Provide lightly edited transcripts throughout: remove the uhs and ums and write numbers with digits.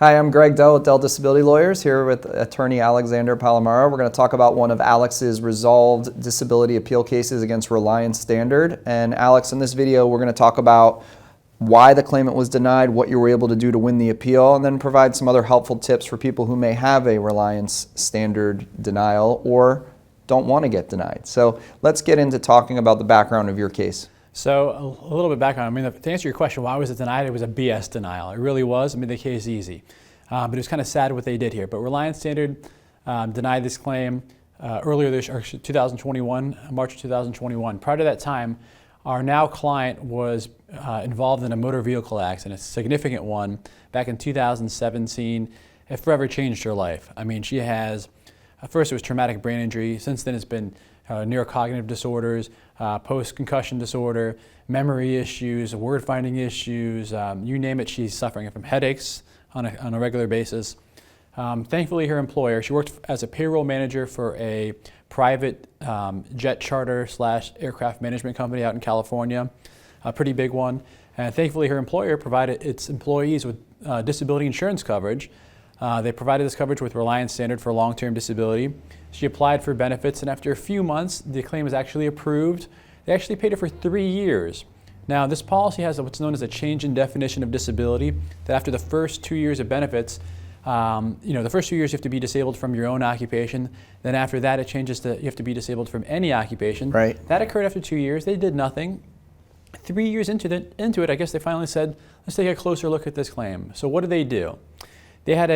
Hi, I'm Greg Dell with Dell Disability Lawyers here with attorney Alexander Palamara. We're going to talk about one of Alex's resolved disability appeal cases against Reliance Standard. And Alex, in this video, we're going to talk about why the claimant was denied, what you were able to do to win the appeal, and then provide some other helpful tips for people who may have a Reliance Standard denial or don't want to get denied. So let's get into talking about the background of your case. So a little bit background. I mean, to answer your question, why was it denied? It was a BS denial. It really was. I mean, the case is easy. But it was kind of sad what they did here. But Reliance Standard denied this claim earlier this year, 2021, March 2021. Prior to that time, our now client was involved in a motor vehicle accident, a significant one, back in 2017. It forever changed her life. I mean, she has, first it was traumatic brain injury. Since then, it's been neurocognitive disorders, post-concussion disorder, memory issues, word-finding issues, you name it, she's suffering from headaches on a regular basis. Thankfully, her employer, she worked as a payroll manager for a private jet charter / aircraft management company out in California, a pretty big one. And thankfully, her employer provided its employees with disability insurance coverage. They provided this coverage with Reliance Standard for long-term disability. She applied for benefits, and after a few months, the claim was actually approved. They actually paid her for 3 years. Now, this policy has what's known as a change in definition of disability, that after the first 2 years of benefits, the first 2 years you have to be disabled from your own occupation. Then after that, it changes to you have to be disabled from any occupation. Right. That occurred after 2 years. They did nothing. 3 years into it, I guess they finally said, let's take a closer look at this claim. So what did they do? They had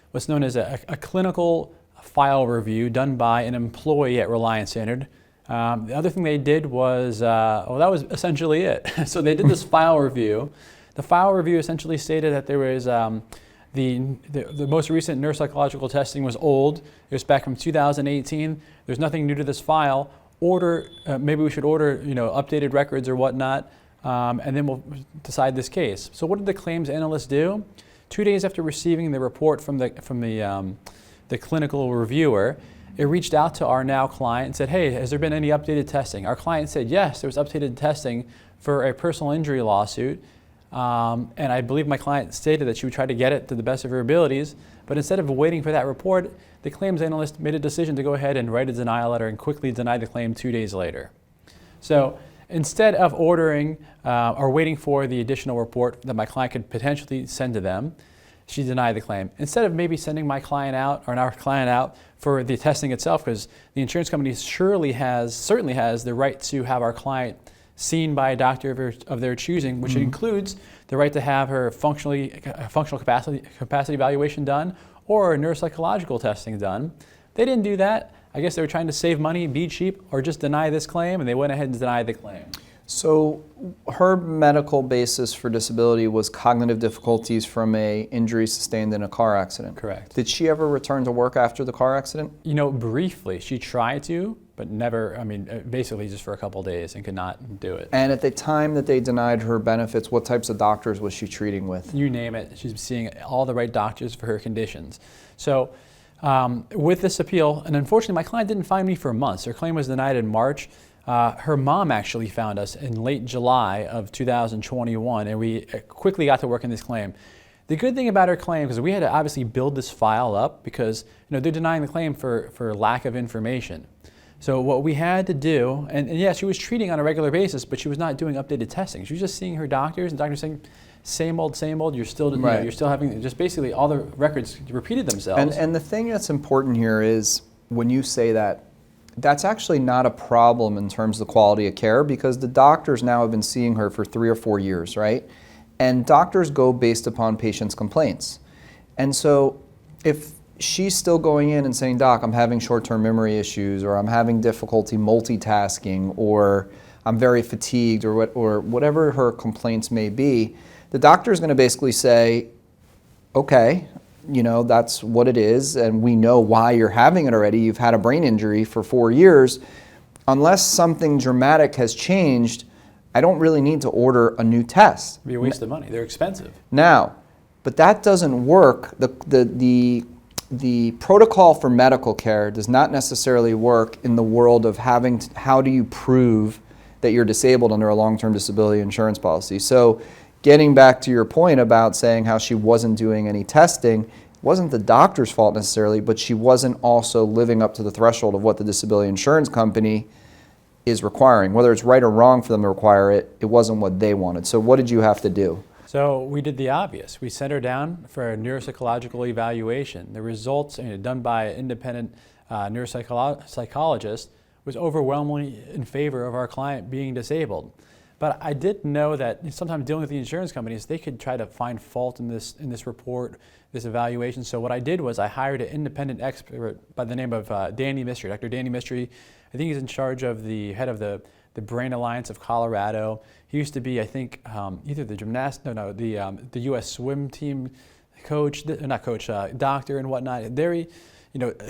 what's known as a clinical file review done by an employee at Reliance Standard. The other thing they did was, that was essentially it. So they did this file review. The file review essentially stated that there was the most recent neuropsychological testing was old. It was back from 2018. There's nothing new to this file. Maybe we should order updated records or whatnot, and then we'll decide this case. So what did the claims analyst do? 2 days after receiving the report from the clinical reviewer, it reached out to our now client and said, hey, has there been any updated testing? Our client said, yes, there was updated testing for a personal injury lawsuit. And I believe my client stated that she would try to get it to the best of her abilities. But instead of waiting for that report, the claims analyst made a decision to go ahead and write a denial letter and quickly deny the claim 2 days later. So instead of ordering or waiting for the additional report that my client could potentially send to them, she denied the claim. Instead of maybe sending my client out or our client out for the testing itself, because the insurance company certainly has the right to have our client seen by a doctor of their choosing, which includes the right to have her functional capacity evaluation done or a neuropsychological testing done. They didn't do that. I guess they were trying to save money, be cheap, or just deny this claim, and they went ahead and denied the claim. So her medical basis for disability was cognitive difficulties from a injury sustained in a car accident. Correct. Did she ever return to work after the car accident? Briefly. She tried to, but never, basically just for a couple of days and could not do it. And at the time that they denied her benefits, what types of doctors was she treating with? You name it. She's seeing all the right doctors for her conditions. So with this appeal, and unfortunately my client didn't find me for months. Her claim was denied in March. Her mom actually found us in late July of 2021, and we quickly got to work on this claim. The good thing about her claim, because we had to obviously build this file up because they're denying the claim for lack of information. So what we had to do, and yeah, she was treating on a regular basis, but she was not doing updated testing. She was just seeing her doctors, and doctors saying, same old, you're still, you're still having, just basically all the records repeated themselves. And the thing that's important here is when you say that, that's actually not a problem in terms of the quality of care because the doctors now have been seeing her for 3 or 4 years, right? And doctors go based upon patients' complaints. And so if she's still going in and saying, Doc, I'm having short-term memory issues, or I'm having difficulty multitasking, or I'm very fatigued, or whatever her complaints may be, the doctor is going to basically say, okay, that's what it is, and we know why you're having it already. You've had a brain injury for 4 years. Unless something dramatic has changed, I don't really need to order a new test. It'd be a waste of money. They're expensive. Now, but that doesn't work. The protocol for medical care does not necessarily work in the world of how do you prove that you're disabled under a long-term disability insurance policy. So getting back to your point about saying how she wasn't doing any testing, it wasn't the doctor's fault necessarily, but she wasn't also living up to the threshold of what the disability insurance company is requiring. Whether it's right or wrong for them to require it, it wasn't what they wanted. So what did you have to do? So we did the obvious. We sent her down for a neuropsychological evaluation. The results, done by an independent neuropsychologist, was overwhelmingly in favor of our client being disabled. But I did know that sometimes dealing with the insurance companies, they could try to find fault in this report, this evaluation. So what I did was I hired an independent expert by the name of Danny Mystery, Dr. Danny Mystery. I think he's in charge of the head of the Brain Alliance of Colorado. He used to be, I think, either the U.S. swim team coach, doctor and whatnot.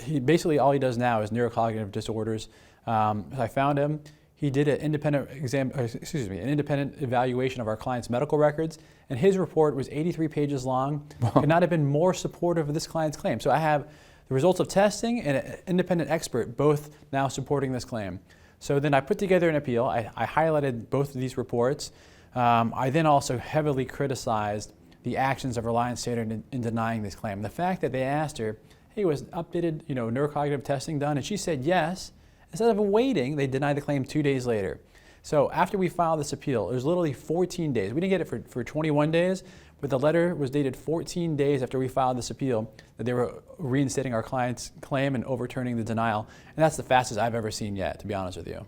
He basically all he does now is neurocognitive disorders. I found him. He did an independent an independent evaluation of our client's medical records, and his report was 83 pages long. Could not have been more supportive of this client's claim. So I have the results of testing and an independent expert both now supporting this claim. So then I put together an appeal. I highlighted both of these reports. I then also heavily criticized the actions of Reliance Standard in denying this claim. The fact that they asked her, hey, was updated neurocognitive testing done? And she said yes. Instead of waiting, they denied the claim 2 days later. So after we filed this appeal, it was literally 14 days. We didn't get it for 21 days, but the letter was dated 14 days after we filed this appeal that they were reinstating our client's claim and overturning the denial. And that's the fastest I've ever seen yet, to be honest with you.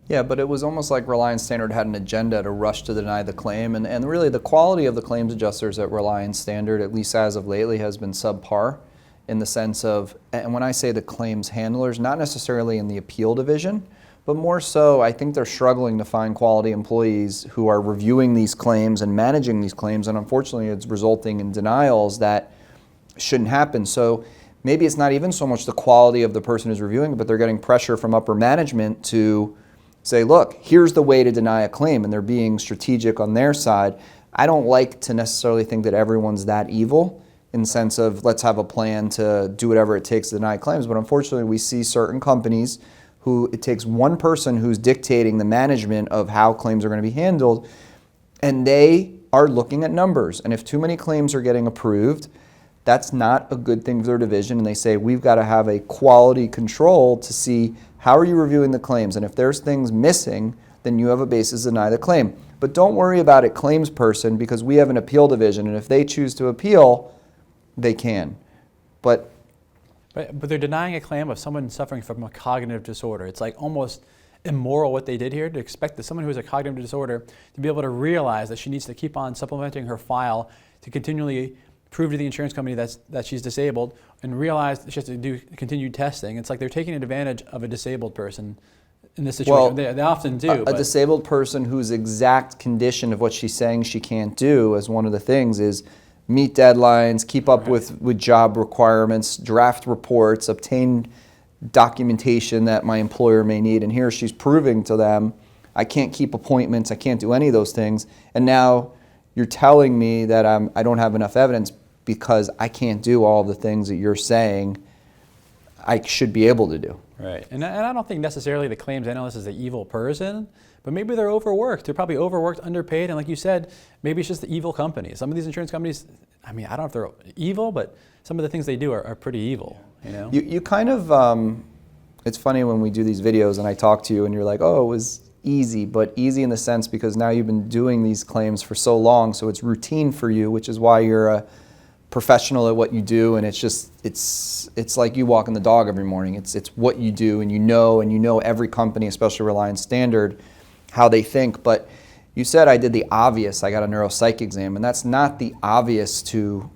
Yeah, but it was almost like Reliance Standard had an agenda to rush to deny the claim. And really the quality of the claims adjusters at Reliance Standard, at least as of lately, has been subpar in the sense of, and when I say the claims handlers, not necessarily in the appeal division, but more so I think they're struggling to find quality employees who are reviewing these claims and managing these claims, and unfortunately it's resulting in denials that shouldn't happen. So maybe it's not even so much the quality of the person who's reviewing, but they're getting pressure from upper management to say, look, here's the way to deny a claim, and they're being strategic on their side. I don't like to necessarily think that everyone's that evil in the sense of let's have a plan to do whatever it takes to deny claims, but unfortunately we see certain companies who it takes one person who's dictating the management of how claims are going to be handled, and they are looking at numbers. And if too many claims are getting approved, that's not a good thing for their division, and they say we've got to have a quality control to see how are you reviewing the claims, and if there's things missing, then you have a basis to deny the claim. But don't worry about it, claims person, because we have an appeal division, and if they choose to appeal, they can. But they're denying a claim of someone suffering from a cognitive disorder. It's like almost immoral what they did here, to expect that someone who has a cognitive disorder to be able to realize that she needs to keep on supplementing her file to continually prove to the insurance company that she's disabled, and realize that she has to do continued testing. It's like they're taking advantage of a disabled person in this situation. Well, they often do. A disabled person whose exact condition of what she's saying she can't do, as one of the things, is meet deadlines, keep up with job requirements, draft reports, obtain documentation that my employer may need. And here she's proving to them, I can't keep appointments, I can't do any of those things. And now you're telling me that I don't have enough evidence because I can't do all the things that you're saying I should be able to do. Right. And I don't think necessarily the claims analyst is an evil person, but maybe they're overworked. They're probably overworked, underpaid, and like you said, maybe it's just the evil companies. Some of these insurance companies, I don't know if they're evil, but some of the things they do are pretty evil. You kind of, it's funny when we do these videos and I talk to you and you're like, oh, it was easy, but easy in the sense because now you've been doing these claims for so long, so it's routine for you, which is why you're a professional at what you do, and it's like you walking the dog every morning. It's what you do, and you know every company, especially Reliance Standard, how they think. But you said I did the obvious. I got a neuropsych exam, and that's not the obvious to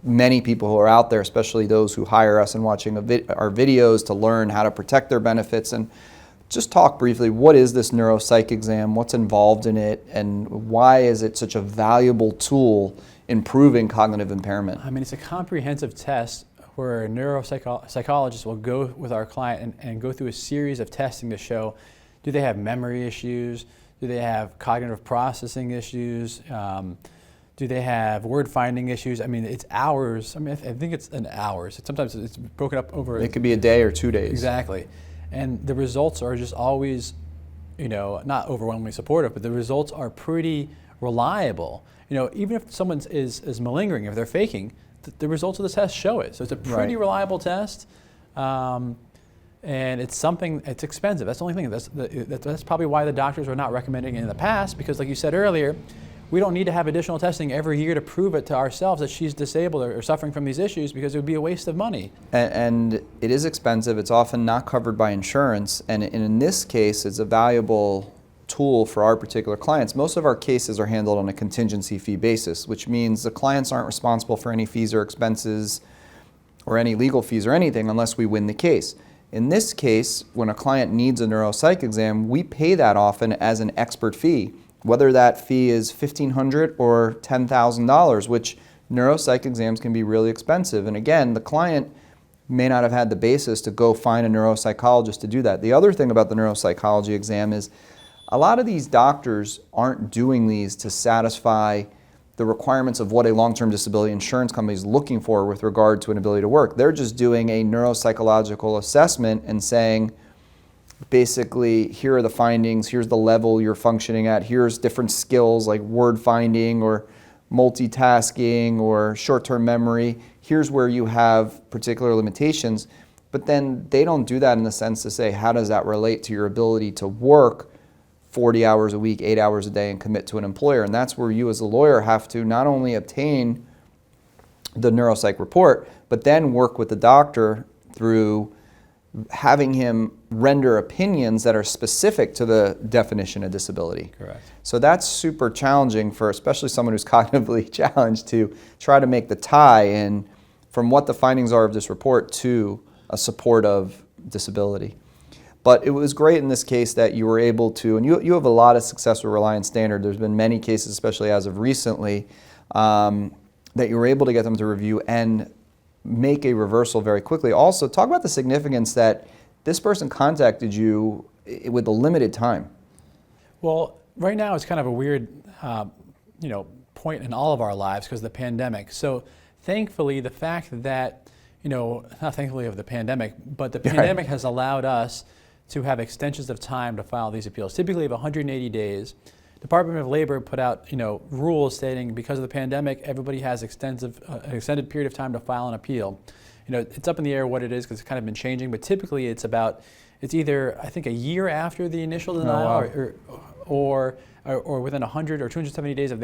many people who are out there, especially those who hire us and watching our videos to learn how to protect their benefits. And just talk briefly, what is this neuropsych exam? What's involved in it? And why is it such a valuable tool in proving cognitive impairment? It's a comprehensive test where a neuropsychologist will go with our client and go through a series of testing to show, do they have memory issues? Do they have cognitive processing issues? Do they have word finding issues? It's hours. I think it's an hours. Sometimes it's broken up over. It could be a day or 2 days. Exactly. And the results are just always, not overwhelmingly supportive, but the results are pretty reliable. Even if someone is malingering, if they're faking, the results of the test show it. So it's a pretty reliable test. And it's expensive. That's the only thing. That's probably why the doctors are not recommending it in the past, because like you said earlier, we don't need to have additional testing every year to prove it to ourselves that she's disabled or suffering from these issues, because it would be a waste of money. And it is expensive. It's often not covered by insurance. And in this case, it's a valuable tool for our particular clients. Most of our cases are handled on a contingency fee basis, which means the clients aren't responsible for any fees or expenses or any legal fees or anything unless we win the case. In this case, when a client needs a neuropsych exam, we pay that often as an expert fee, whether that fee is $1,500 or $10,000, which neuropsych exams can be really expensive. And again, the client may not have had the basis to go find a neuropsychologist to do that. The other thing about the neuropsychology exam is a lot of these doctors aren't doing these to satisfy the requirements of what a long-term disability insurance company is looking for with regard to an ability to work. They're just doing a neuropsychological assessment and saying, basically, here are the findings, here's the level you're functioning at, here's different skills like word finding or multitasking or short-term memory, here's where you have particular limitations. But then they don't do that in the sense to say, how does that relate to your ability to work 40 hours a week, 8 hours a day, and commit to an employer? And that's where you as a lawyer have to not only obtain the neuropsych report, but then work with the doctor through having him render opinions that are specific to the definition of disability. Correct. So that's super challenging for especially someone who's cognitively challenged to try to make the tie in from what the findings are of this report to a support of disability. But it was great in this case that you were able to, and you have a lot of success with Reliance Standard. There's been many cases, especially as of recently, that you were able to get them to review and make a reversal very quickly. Also, talk about the significance that this person contacted you with a limited time. Well, right now it's kind of a weird point in all of our lives because of the pandemic. So thankfully, the fact that, not thankfully of the pandemic, but the pandemic has allowed us to have extensions of time to file these appeals, typically of 180 days. Department of Labor put out, rules stating because of the pandemic, everybody has an extended period of time to file an appeal. It's up in the air what it is because it's kind of been changing, but typically it's either, I think, a year after the initial denial or within 100 or 270 days of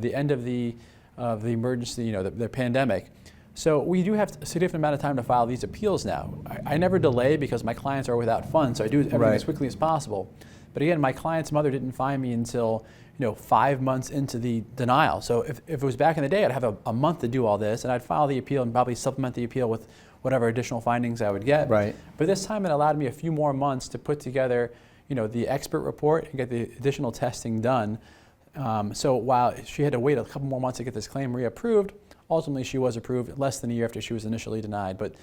the end of the emergency, the pandemic. So we do have a significant amount of time to file these appeals now. I never delay because my clients are without funds, so I do everything as quickly as possible. But again, my client's mother didn't find me until 5 months into the denial. So if it was back in the day, I'd have a month to do all this, and I'd file the appeal and probably supplement the appeal with whatever additional findings I would get. Right. But this time it allowed me a few more months to put together the expert report and get the additional testing done. So while she had to wait a couple more months to get this claim reapproved, ultimately she was approved less than a year after she was initially denied. But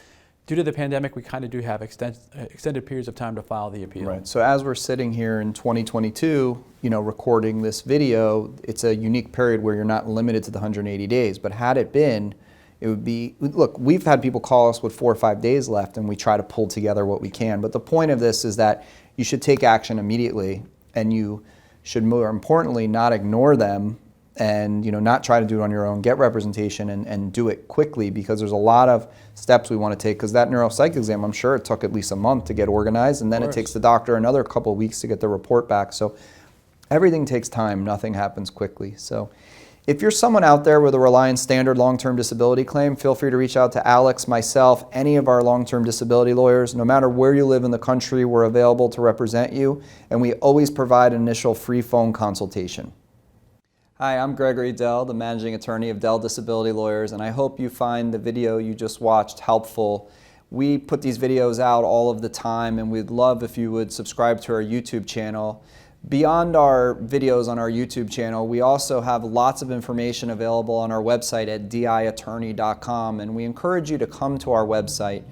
due to the pandemic, we kind of do have extended periods of time to file the appeal. Right. So as we're sitting here in 2022, recording this video, it's a unique period where you're not limited to the 180 days. But had it been, it would be, look, we've had people call us with 4 or 5 days left and we try to pull together what we can. But the point of this is that you should take action immediately, and you should, more importantly, not ignore them and not try to do it on your own. Get representation and do it quickly, because there's a lot of steps we want to take, because that neuropsych exam, I'm sure it took at least a month to get organized, and then it takes the doctor another couple of weeks to get the report back. So everything takes time. Nothing happens quickly. So if you're someone out there with a Reliance Standard long-term disability claim, feel free to reach out to Alex, myself, any of our long-term disability lawyers. No matter where you live in the country, we're available to represent you, and we always provide an initial free phone consultation. Hi, I'm Gregory Dell, the managing attorney of Dell Disability Lawyers, and I hope you find the video you just watched helpful. We put these videos out all of the time, and we'd love if you would subscribe to our YouTube channel. Beyond our videos on our YouTube channel, we also have lots of information available on our website at diattorney.com, and we encourage you to come to our website.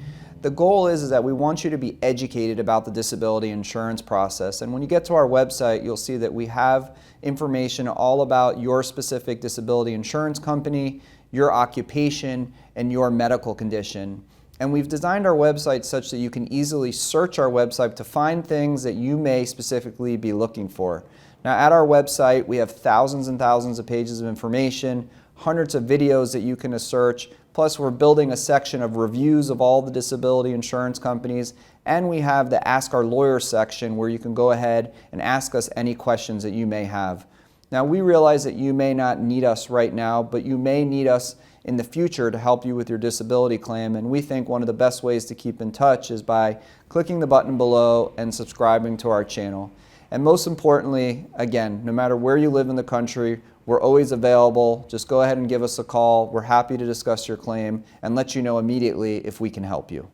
The goal is that we want you to be educated about the disability insurance process, and when you get to our website, you'll see that we have information all about your specific disability insurance company, your occupation, and your medical condition. And we've designed our website such that you can easily search our website to find things that you may specifically be looking for. Now at our website, we have thousands and thousands of pages of information, hundreds of videos that you can search, plus we're building a section of reviews of all the disability insurance companies, and we have the Ask Our Lawyer section where you can go ahead and ask us any questions that you may have. Now we realize that you may not need us right now, but you may need us in the future to help you with your disability claim, and we think one of the best ways to keep in touch is by clicking the button below and subscribing to our channel. And most importantly, again, no matter where you live in the country, we're always available. Just go ahead and give us a call. We're happy to discuss your claim and let you know immediately if we can help you.